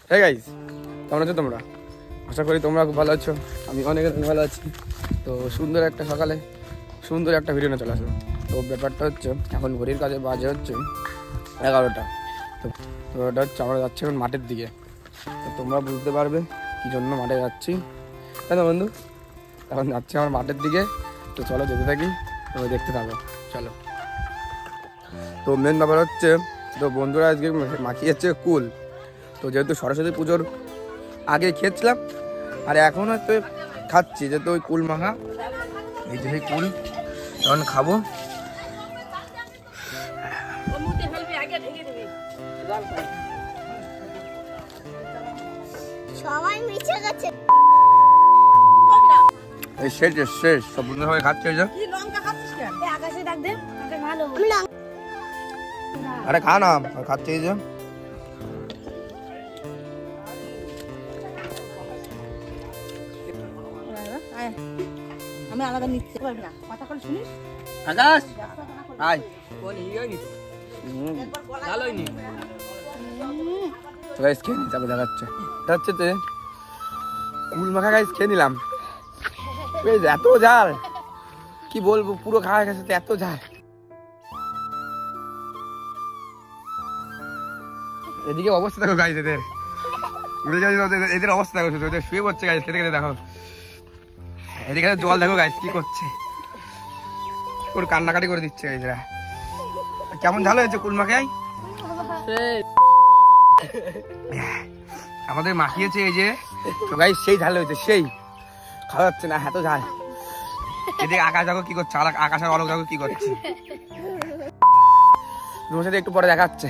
Hey guys, কেমন আছো তোমরা? আশা করি তোমরা খুব ভালো আছো। আমি অনেক ভালো আছি। তো সুন্দর একটা সকালে সুন্দর একটা ভিডিও নিয়ে চলে আসলো। তো ব্যাপারটা হচ্ছে এখন ঘড়ির কাছে বাজে হচ্ছে 11টা। তো ওটা হচ্ছে আমরা যাচ্ছি এখন মাঠের দিকে। তো তোমরা বুঝতে পারবে কী জন্য মাঠে যাচ্ছি, তাই না বন্ধু? এখন যাচ্ছি আমার মাঠের দিকে। তো চলো যেতে থাকি, তোমরা দেখতে থাকো, চলো। তো মেন ব্যাপার হচ্ছে, তো বন্ধুরা আজকে মাখিয়েছে কুল। তো যেহেতু সরস্বতী পুজোর আগে খেয়েছিলাম আর এখন হয়তো খাচ্ছি, যেহেতু ওই কুল মাখা, এই যে কুল এখন খাবো। সবাই মিশে গেছে, এই শেষ শেষ সব বন্ধু সবাই খাচ্ছে। আকাশে ডাক দে, ভালো। আরে খা না, খাচ্ছে এই যে। আমি আলাদা নিচ্ছি না, কথা কল শুনিস? আকাশ আয়। তো গাইস খেয়ে নি, তারপর দেখাচ্ছে। এটা হচ্ছে তে কুল মাখা গাইস খেয়ে নিলাম। এত ঝাল কি বলবো, পুরো খাওয়া গেছে, এত ঝাল। এদিকে অবস্থা দেখো গাইস, এদের অবস্থা দেখো, ওদের শুয়ে পড়ছে গাইস খেতে খেতে। দেখো এদিকে জল দেখো গাইস কি করছে, ওর কান্নাকাটি করে দিচ্ছে গাইসরা। কেমন ঝাল হয়েছে কুল মাখাই? আমাদের মাখিয়েছে এই যে, তো গাইস সেই ঝাল হয়েছে, সেই খাওয়া যাচ্ছে না, এত ঝাল। এদিকে আকাশ দেখো কি করছে, আকাশের অলক দেখো কি করছে। তোমার সাথে একটু পরে দেখাচ্ছে।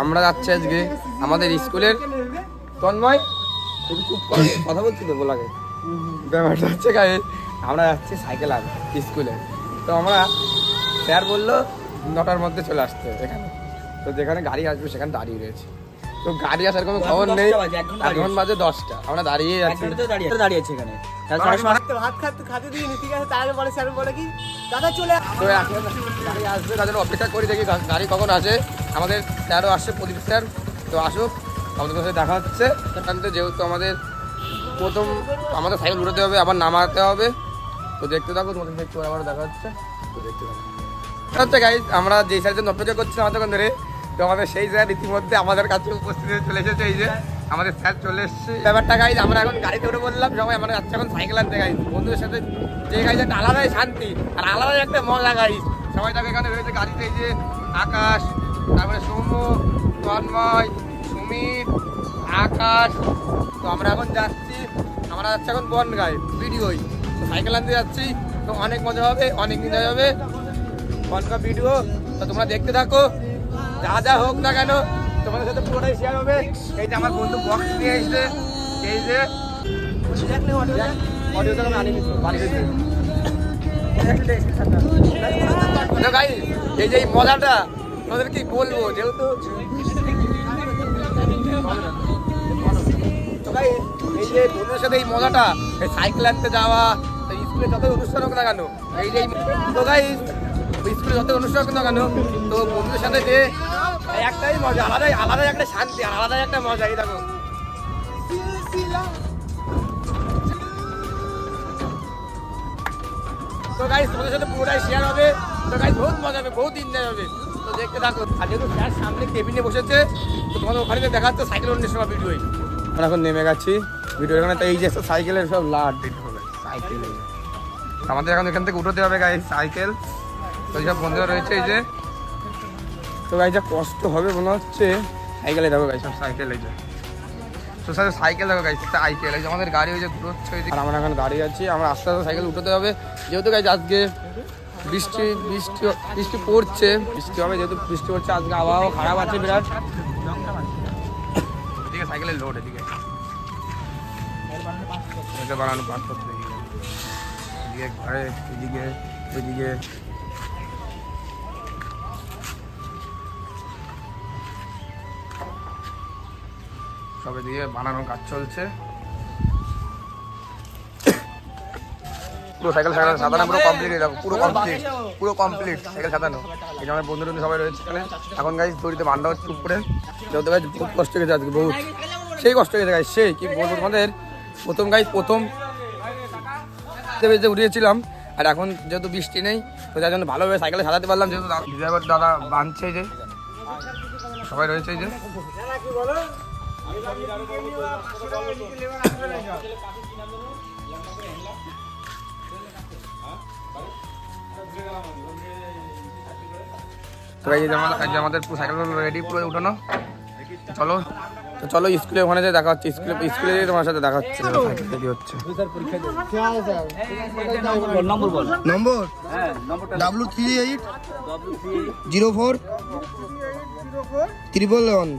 আমরা যাচ্ছি আজকে আমাদের স্কুলের তন্ময়, কথা বলছি তো বলাকে। ব্যাপারটা হচ্ছে গায়ে আমরা যাচ্ছি সাইকেল আনতে স্কুলে। তো আমরা স্যার বললো 9টার মধ্যে চলে আসতে এখানে। তো যেখানে গাড়ি আসবে সেখানে দাঁড়িয়ে রয়েছে। তো গাড়ি আসার কোনো খবর নেই, এখন বাজে 10টা, আমরা দাঁড়িয়ে যাচ্ছি। দাঁড়িয়েছে এখানে ভাত খাতে দিইনি, ঠিক আছে? তার আগে বলে স্যার বলে কি দাদা চলে। তো এখন গাড়ি আসবে, তাদের অপেক্ষা করি, দেখি গাড়ি কখন আসে। আমাদের স্যারও আসছে, প্রদীপ স্যার। তো আসুক, আমাদের সাথে দেখা হচ্ছে। যেহেতু আমাদের প্রথম আমাদের সাইকেল উঠাতে হবে, আবার নামাতে হবে। তো দেখতে থাকো, তোমাদের একটু আবার দেখা হচ্ছে। তো দেখতে থাকো হচ্ছে গাইজ, আমরা যে স্যারের জন্য অপেক্ষা করছিলাম আমাদের ধরে, তো আমাদের সেই স্যার ইতিমধ্যে আমাদের কাছে উপস্থিত হয়ে চলে এসেছে। এই যে আমাদের স্যার চলে এসেছে। ব্যাপারটা গাইজ, আমরা এখন গাড়িতে উঠে বললাম সবাই, আমরা যাচ্ছি এখন সাইকেল আনতে গাইজ। বন্ধুদের সাথে যে গাইজ একটা আলাদাই শান্তি আর আলাদাই একটা মজা গাইজ। সবাই তাকে এখানে রয়েছে গাড়িতে, এই যে আকাশ, তারপরে সৌম্য, তন্ময়, সুমিত, আকাশ। তো আমরা এখন যাচ্ছি, আমরা যাচ্ছি এখন বনগাঁয় ভিডিওই। তো সাইকেল আনতে যাচ্ছি, তো অনেক মজা হবে, অনেক এনজয় হবে বনগাঁ ভিডিও। তো তোমরা দেখতে থাকো, যা যা হোক না কেন তোমাদের সাথে পুরোটাই শেয়ার হবে। এই যে আমার বন্ধু বক্স নিয়ে এসছে, এই যে অডিওটা আমি আনিয়ে নিচ্ছি বাড়িতে। এই যে এই মজাটা তোমাদের কি বলবো, যেহেতু এই যে বন্ধুদের সাথে এই মজাটা, এই সাইকেল আনতে যাওয়া, স্কুলে যত অনুষ্ঠান হোক না কেন, এই যে তো গাইস স্কুলে যত অনুষ্ঠান হোক না কেন, তো বন্ধুদের সাথে যে একটাই মজা, আলাদাই আলাদাই একটা শান্তি আর আলাদাই একটা মজা। এই দেখো তো গাইস তোমাদের সাথে পুরোটাই শেয়ার হবে। তো গাইস বহুত মজা হবে, বহুত এনজয় হবে। তো দেখতে থাকো। আর যেহেতু স্যার সামনে কেবিনে বসেছে, তো তোমাদের ওখানে দেখা যাচ্ছে সাইকেল অন্য সময় ভিডিওই। আমরা এখন নেমে গেছি ভিডিও এখানে। তো এই যে সাইকেলের সব লাট দিতে হবে সাইকেল, আমাদের এখন এখান থেকে উঠোতে হবে গাইস সাইকেল। তো এইসব বন্ধুরা রয়েছে এই যে। তো গাইস যা কষ্ট হবে মনে হচ্ছে সাইকেলে দেখো গাইস, সব সাইকেল এই যে, তো সাইকেল দেখো গাইস, সাইকেল এই যে আমাদের গাড়ি ওই যে ঘুরোচ্ছে। আর আমরা এখন গাড়ি যাচ্ছি, আমরা আস্তে আস্তে সাইকেল উঠোতে হবে। যেহেতু গাইস আজকে বৃষ্টি বৃষ্টি বৃষ্টি পড়ছে, বৃষ্টি হবে, যেহেতু বৃষ্টি পড়ছে আজকে আবহাওয়া খারাপ আছে বিরাট। এদিকে সাইকেলের লোড, এদিকে বানানো পাস করতে, এদিকে ঘরে, এদিকে ওইদিকে। সব এদিকে বানানোর কাজ চলছে। পুরো সাইকেল সাজানো পুরো কমপ্লিট, দেখো পুরো কমপ্লিট সাইকেল সাজানো। এই যে আমার বন্ধু সবাই রয়েছে এখানে। এখন গাইজ দড়িতে বান্ধা হচ্ছে চুপ করে, যেহেতু গাইজ বহুত কষ্ট গেছে আজকে, বহুত সেই কষ্ট গেছে গাইজ, সেই কি বলবো তোমাদের। প্রথম উঠিয়েছিলাম, আর এখন যেহেতু বৃষ্টি নেই তো যার জন্য ভালোভাবে সাইকেলে সাজাতে পারলাম। যেহেতু ড্রাইভার দাদা বাঁধছে, যে সবাই রয়েছে এই যে। তো এই যে আমাদের পুরো সাইকেলগুলো রেডি, পুরো উঠানো। চলো স্কুলে ওখানে যে দেখা হচ্ছে, স্কুলে তোমার সাথে দেখা হচ্ছে। সাইকেল রেডি হচ্ছে। নম্বর W380411।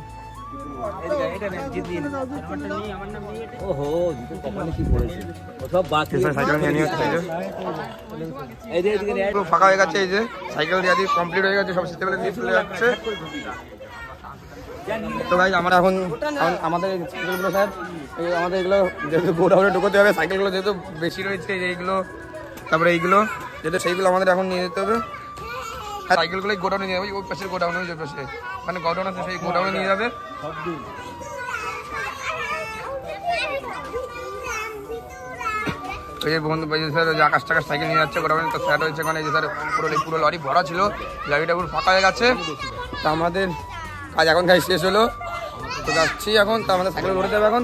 ফাঁকা হয়ে গেছে, এই যে সাইকেল দিয়ে কমপ্লিট হয়ে গেছে, সব সিস্টেমে নিয়ে চলে যাচ্ছে। তো গাইজ আমরা এখন আমাদের সাইকেলগুলো স্যার, আমাদের এগুলো যেহেতু গোডাউনে ঢুকতে হবে, সাইকেলগুলো যেহেতু বেশি রয়েছে এইগুলো, তারপরে এইগুলো যেহেতু সেইগুলো আমাদের এখন নিয়ে যেতে হবে। আর সাইকেলগুলোই গোডাউনে নিয়ে যাবে, ওই পাশের গোডাউনে, ওই পাশে মানে গোডাউন আছে, সেই গোডাউনে নিয়ে যাবে। ওই বন্ধু স্যার যে আকাশ টাকাশ সাইকেল নিয়ে যাচ্ছে গোডাউনে, তো স্যার হয়েছে ওখানে, যে স্যার পুরো লরি ভরা ছিল, লরিটা পুরো ফাঁকা হয়ে গেছে। তো আমাদের কাজ এখন কাজ শেষ হলো, তো যাচ্ছি এখন। তো আমাদের সাইকেল ভরে দেবে এখন।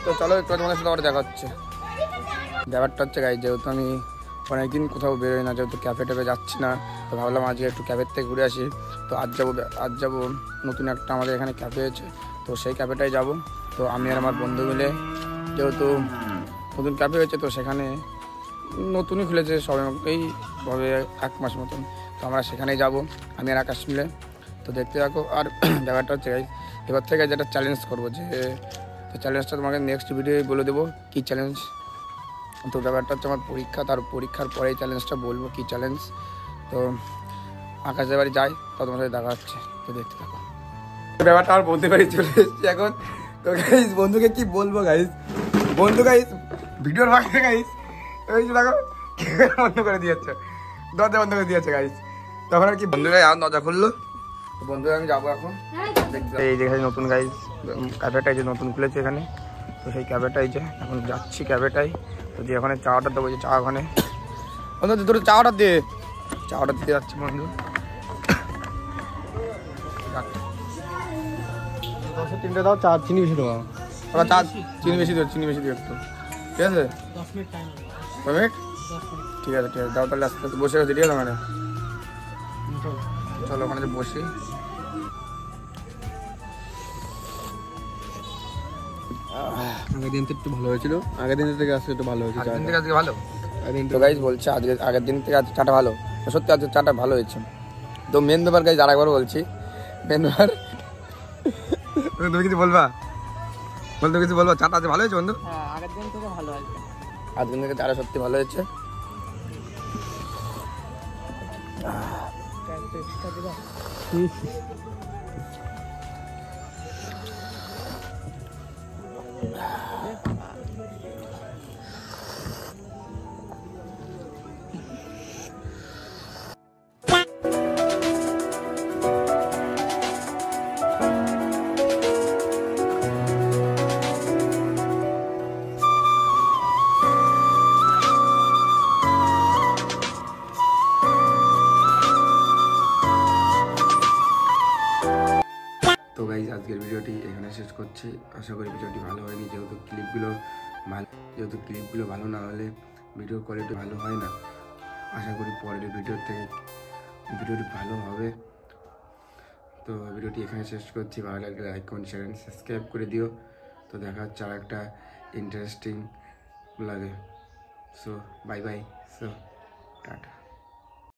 তো চলো একটু তোমাদের সাথে আবার দেখা হচ্ছে। ব্যাপারটা হচ্ছে গাইজ, যেহেতু আমি অনেকদিন কোথাও বেরোই না, যেহেতু ক্যাফে ট্যাফে যাচ্ছি না, তো ভাবলাম আজকে একটু ক্যাফের থেকে ঘুরে আসি। তো আজ যাবো নতুন একটা আমাদের এখানে ক্যাফে হয়েছে, তো সেই ক্যাফেটাই যাব। তো আমি আর আমার বন্ধু মিলে, যেহেতু নতুন ক্যাফে হয়েছে, তো সেখানে নতুনই খুলেছে সবে, এই ভাবে 1 মাস মতন, তো আমরা সেখানেই যাব আমি আর আকাশ মিলে। তো দেখতে থাকো। আর ব্যাপারটা হচ্ছে গাইজ, এবার থেকে যেটা চ্যালেঞ্জ করবো, যে তো চ্যালেঞ্জটা তোমাকে নেক্সট ভিডিও বলে দেবো কী চ্যালেঞ্জ। তো ব্যাপারটা হচ্ছে আমার পরীক্ষা, তার পরীক্ষার পরেই চ্যালেঞ্জটা বলবো কী চ্যালেঞ্জ। তো আকাশের বাড়ি যাই, তো তোমার সাথে দেখা হচ্ছে, তো দেখতে থাকো। ব্যাপারটা আর বলতে পারি চলে এসেছি এখন। তো গাইজ বন্ধুকে কি বলবো গাইজ, গাইজ ভিডিওর ভাগে গাইজ ওই যে দেখো বন্ধ করে দিয়েছে, দরজা বন্ধ করে দিয়েছে গাইজ। তখন আর কি বন্ধুরা আর দরজা খুললো, বন্ধুরা আমি যাবো এখন দেখতে। এই যে নতুন গাইজ ক্যাফেটাই যে নতুন খুলেছে এখানে, তো সেই ক্যাফেটাই যে এখন যাচ্ছি ক্যাফেটাই। তো যে ওখানে চা অর্ডার দেবো, যে চা ওখানে বন্ধু তোর চা অর্ডার দিতে যাচ্ছি বন্ধু। 3টে দাও, চা চিনি বেশি দেবো। চা চিনি বেশি দিও একটু, ঠিক আছে? 10 মিনিট ঠিক আছে দাও তাহলে। আস্তে আস্তে বসে গেছে, ঠিক আছে? ওখানে চলো ওখানে যে বসি। আগের দিন তো একটু ভালো হয়েছিল, আগের দিনের থেকে আজকে একটু ভালো হয়েছে। আজকে ভালো তো গাইজ বলছে, আগের দিন থেকে আজকে চাটা ভালো, সত্যি আজকে চাটা ভালো হয়েছে। তো মেন ব্যাপার গাইজ আরেকবার বলছি, মেন ব্যাপার তুমি কিছু বলবা, চাটা আজকে ভালো হয়েছে বন্ধু? আগের দিন থেকে ভালো হয়েছে, আগের দিন থেকে চাটা সত্যি ভালো হয়েছে। তো গাইজ আজকের ভিডিওটি এখানে শেষ করছি। আশা করি ভিডিওটি ভালো হয়নি, যেহেতু ক্লিপগুলো ভালো না হলে ভিডিও কোয়ালিটি ভালো হয় না। আশা করি পরের ভিডিওটি ভালো হবে। তো ভিডিওটি এখানে শেষ করছি। ভালো লাগলে like comment share and subscribe করে দিও। তো দেখা হচ্ছে আর একটা ইন্টারেস্টিং লাগে। So bye bye, so tata.